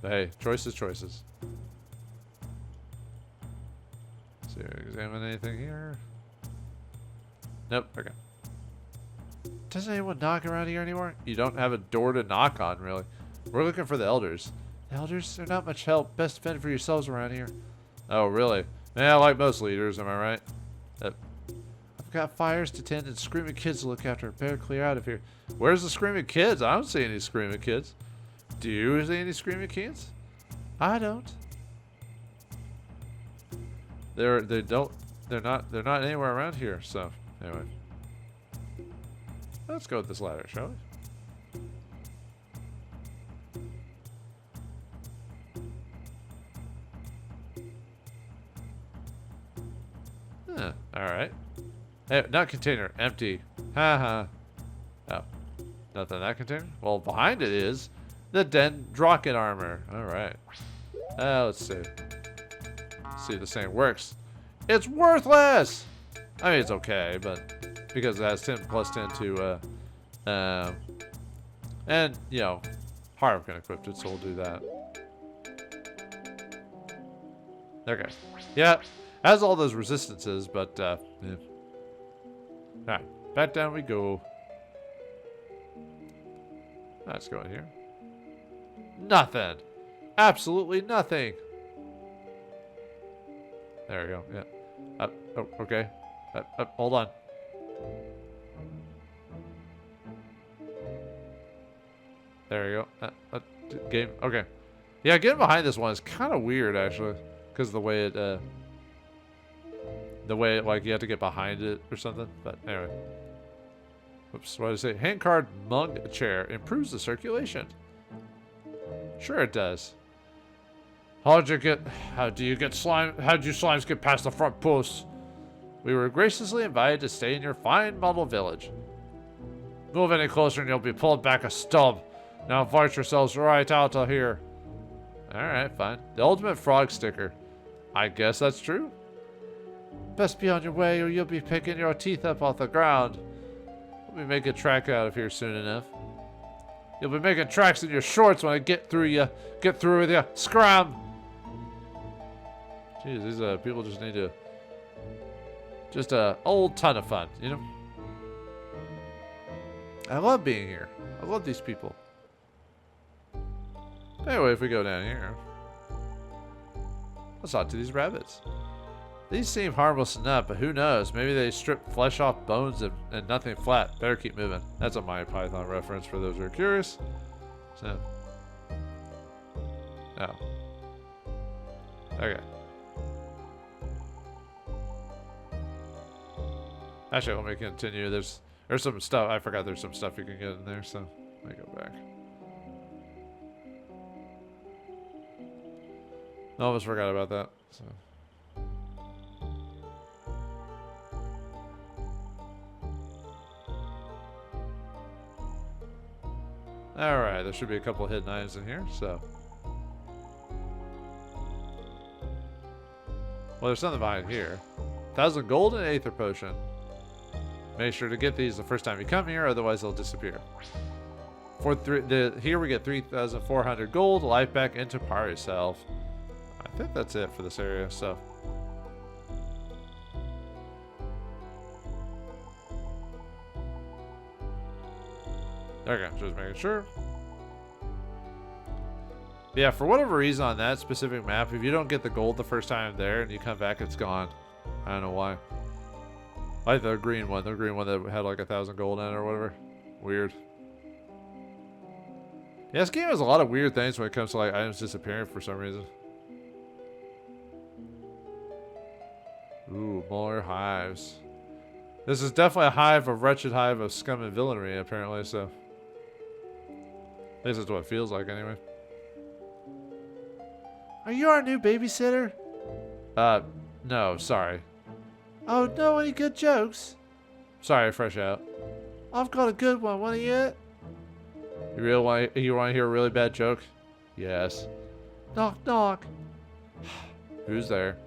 But hey, choices. So, examine anything here? Nope, okay. Doesn't anyone knock around here anymore? You don't have a door to knock on, really. We're looking for the elders. The elders? They're not much help. Best fend for yourselves around here. Oh, really? Yeah, like most leaders, am I right? I've got fires to tend and screaming kids to look after. Better clear out of here. Where's the screaming kids? I don't see any screaming kids. Do you see any screaming kids? I don't. They're not anywhere around here, so anyway. Let's go with this ladder, shall we? Huh, alright. Hey, not container, empty. Haha. Oh. Nothing in that container? Well, behind it is the Dendrocket armor. Alright. Let's see. See if this thing works. It's worthless! I mean, it's okay, but because it has 10 plus 10 to, and, you know, Harv can equip it, so we'll do that. Okay. Yeah, has all those resistances, but, yeah. Alright, back down we go. Let's go in here. Nothing. Absolutely nothing. There we go, yeah. Oh, okay. Hold on. There you go. Game. Okay. Yeah, getting behind this one is kind of weird, actually, because the way it, like, you have to get behind it or something. But anyway. Oops. What did I say? Handcard mug chair improves the circulation. Sure, it does. How do you slimes get past the front posts? We were graciously invited to stay in your fine model village. Move any closer and you'll be pulled back a stub. Now invite yourselves right out of here. Alright, fine. The ultimate frog sticker. I guess that's true. Best be on your way or you'll be picking your teeth up off the ground. Let me make a track out of here soon enough. You'll be making tracks in your shorts when I get through with you. Scram! Jeez, these people just need to... Just a old ton of fun, you know? I love being here. I love these people. Anyway, if we go down here, let's talk to these rabbits. These seem harmless enough, but who knows? Maybe they strip flesh off bones and nothing flat. Better keep moving. That's a My Python reference for those who are curious. So, oh, okay. Actually, let me continue. There's some stuff. I forgot there's some stuff you can get in there, so let me go back. I almost forgot about that. So. Alright, there should be a couple of hidden items in here, so. Well, there's something behind here. 1,000 gold and Aether Potion. Make sure to get these the first time you come here, otherwise they'll disappear. Here we get 3,400 gold, life back into Power Yourself. I think that's it for this area, so. Okay, just making sure. But yeah, for whatever reason on that specific map, if you don't get the gold the first time there and you come back, it's gone. I don't know why. I like the green one. The green one that had like 1,000 gold in it or whatever. Weird. Yeah, this game has a lot of weird things when it comes to like items disappearing for some reason. Ooh, more hives. This is definitely a hive, a wretched hive of scum and villainy, apparently, so. At least that's what it feels like, anyway. Are you our new babysitter? No, sorry. Oh, no, any good jokes? Sorry, fresh out. I've got a good one, want to hear it? You want to hear a really bad joke? Yes. Knock, knock. Who's there?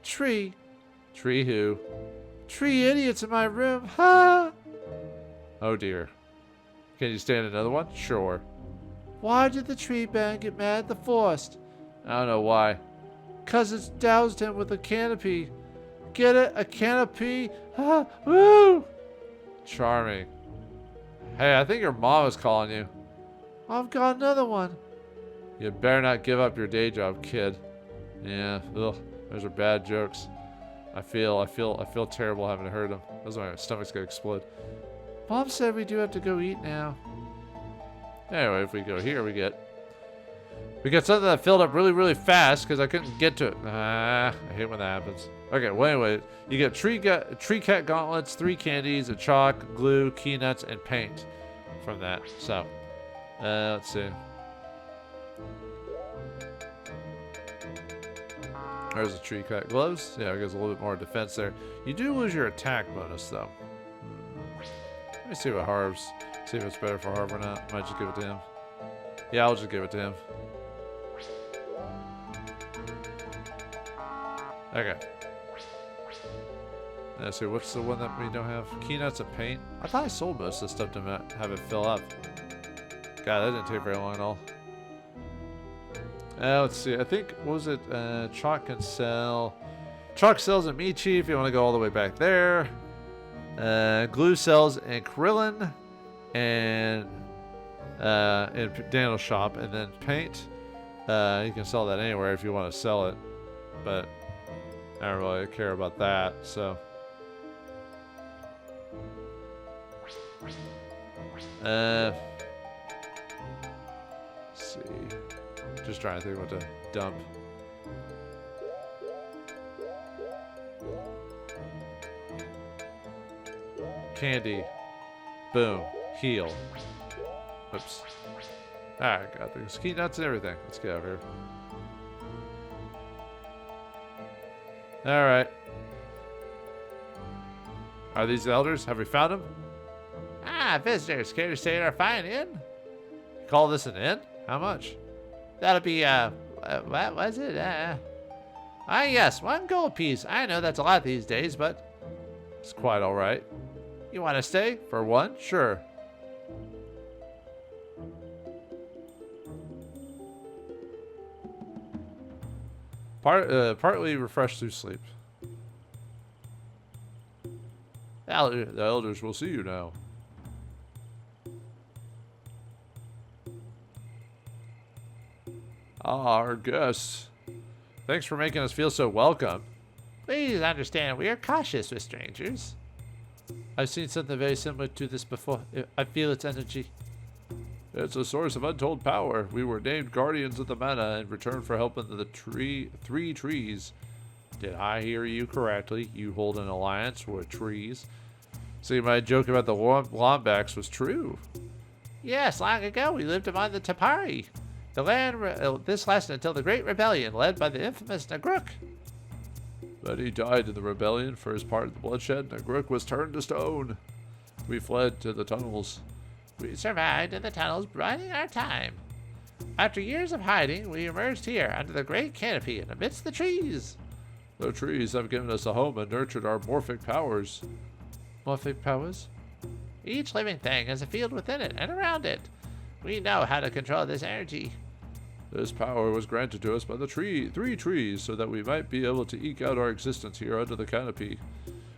Tree. Tree who? Tree idiots in my room. Ha! Oh dear. Can you stand another one? Sure. Why did the tree man get mad at the forest? I don't know why. 'Cause it's doused him with a canopy. Get it? A canopy? Ha! Woo! Charming. Hey, I think your mom is calling you. I've got another one. You better not give up your day job, kid. Yeah, ugh, those are bad jokes. I feel terrible having to hurt them. That's why my stomach's gonna explode. Mom said we do have to go eat now. Anyway, if we go here, we get something that filled up really, really fast because I couldn't get to it. I hate when that happens. Okay, well, anyway, you get tree cat gauntlets, 3 candies, a chalk, glue, key nuts, and paint from that. So, let's see. There's the tree cat gloves. Yeah, it gives a little bit more defense there. You do lose your attack bonus, though. Let me see what Harv's. See if it's better for Harv or not. Might just give it to him. Yeah, I'll just give it to him. Okay. Let's see, what's the one that we don't have? Key nuts and paint? I thought I sold most of the stuff to have it fill up. God, that didn't take very long at all. Let's see, I think, what was it? Chalk can sell. Chalk sells at Michi if you want to go all the way back there. Glue sells in Krillin and in Daniel's shop. And then paint, you can sell that anywhere if you want to sell it. But I don't really care about that, so. Let's see. Just trying to think what to dump. Candy. Boom. Heal. Oops. Alright, got the ski nuts and everything. Let's get out of here. Alright. Are these the elders? Have we found them? Ah, visitors. Care to stay at our fine inn? Call this an inn? How much? That'll be, what was it? Yes, 1 gold piece. I know that's a lot these days, but it's quite alright. You want to stay? For 1? Sure. Partly refreshed through sleep. The elders will see you now. Our guests. Thanks for making us feel so welcome. Please understand, we are cautious with strangers. I've seen something very similar to this before. I feel its energy. It's a source of untold power. We were named Guardians of the Mana in return for helping the 3 trees. Did I hear you correctly? You hold an alliance with trees. See, my joke about the Wombats was true. Yes, long ago we lived among the Tapari. The land, this lasted until the Great Rebellion, led by the infamous Nagruk. But he died in the rebellion for his part in the bloodshed. Nagruk was turned to stone. We fled to the tunnels. We survived in the tunnels, biding our time. After years of hiding, we emerged here under the great canopy and amidst the trees. The trees have given us a home and nurtured our morphic powers. Morphic powers? Each living thing has a field within it and around it. We know how to control this energy. This power was granted to us by the 3 trees so that we might be able to eke out our existence here under the canopy.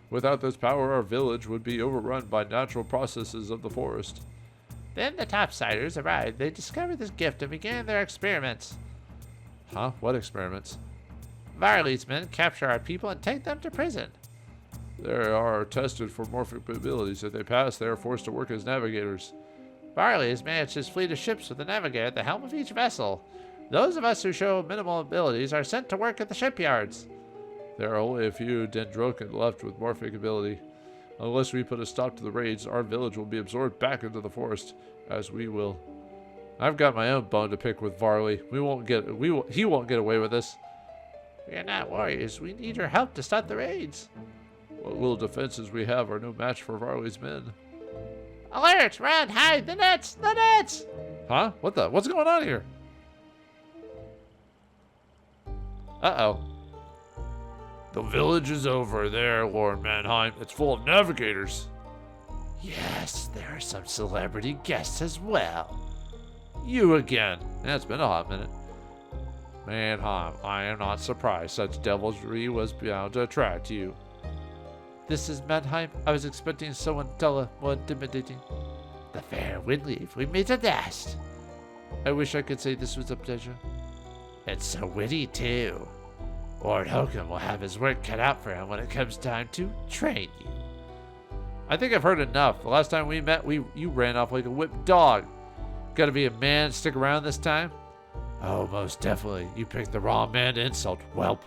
Without this power, our village would be overrun by natural processes of the forest. Then the topsiders arrived. They discovered this gift and began their experiments. Huh? What experiments? Varley's men capture our people and take them to prison. They are tested for morphic abilities. If they pass, they are forced to work as navigators. Varley has managed his fleet of ships with a navigator at the helm of each vessel. Those of us who show minimal abilities are sent to work at the shipyards. There are only a few Dendroken left with morphic ability. Unless we put a stop to the raids, our village will be absorbed back into the forest, as we will. I've got my own bone to pick with Varley. He won't get away with this. We are not warriors. We need your help to stop the raids. What little defenses we have are no match for Varley's men. Alert! Run! Hide! The nets! The nets! Huh? What's going on here? Uh-oh. The village is over there, Lord Mannheim. It's full of navigators. Yes, there are some celebrity guests as well. You again. Yeah, it's been a hot minute. Mannheim, I am not surprised such devilry was bound to attract you. This is Mannheim. I was expecting someone taller, more intimidating. The fair Winleaf, we meet at last. I wish I could say this was a pleasure. It's so witty, too. Lord Hokum will have his work cut out for him when it comes time to train you. I think I've heard enough. The last time we met, you ran off like a whipped dog. Gotta be a man to stick around this time? Oh, most definitely. You picked the wrong man to insult, whelp.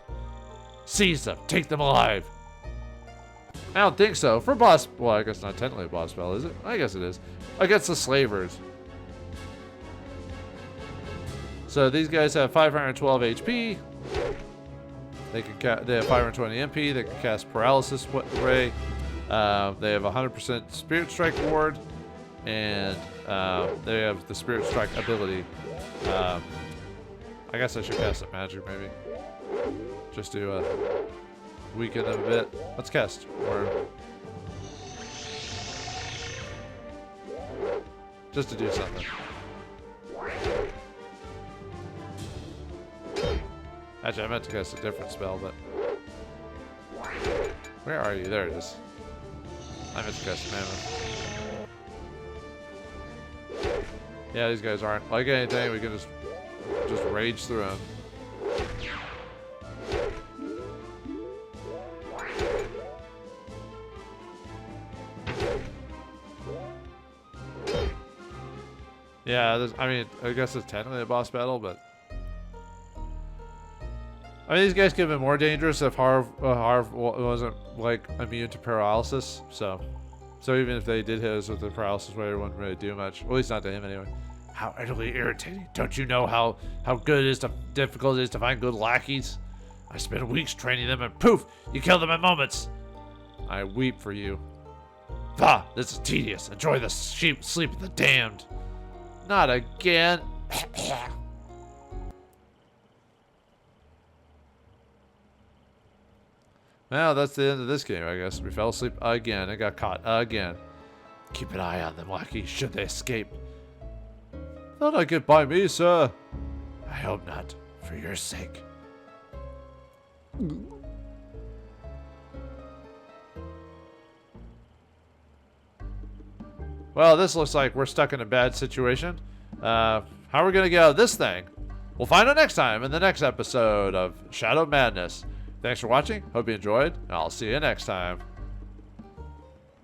Seize them. Take them alive. I don't think so. For boss... Well, I guess not technically a boss spell, is it? I guess it is. Against the slavers. So these guys have 512 HP. They have 520 MP. They can cast Paralysis Ray. They have 100% Spirit Strike Ward. And they have the Spirit Strike ability. I guess I should cast some magic, maybe. Just to weaken them a bit. Let's cast Worm. Just to do something. Actually, I meant to cast a different spell, but... Where are you? There it is. I meant to cast Mammoth. Yeah, these guys aren't like anything. We can just rage through them. Yeah, I mean, I guess it's technically a boss battle, but I mean, these guys could have been more dangerous if Harv wasn't like immune to paralysis. So even if they did hit us with the paralysis wave, it wouldn't really do much. At least not to him anyway. How utterly irritating! Don't you know how good it is difficult it is to find good lackeys? I spent weeks training them, and poof, you kill them in moments. I weep for you. Bah, this is tedious. Enjoy the sleep of the damned. Not again. Well, that's the end of this game, I guess. We fell asleep again and got caught again. Keep an eye on them, lackeys, should they escape. They'll not get by me, sir. I hope not, for your sake. Well, this looks like we're stuck in a bad situation. How are we going to get out of this thing? We'll find out next time in the next episode of Shadow Madness. Thanks for watching. Hope you enjoyed. And I'll see you next time.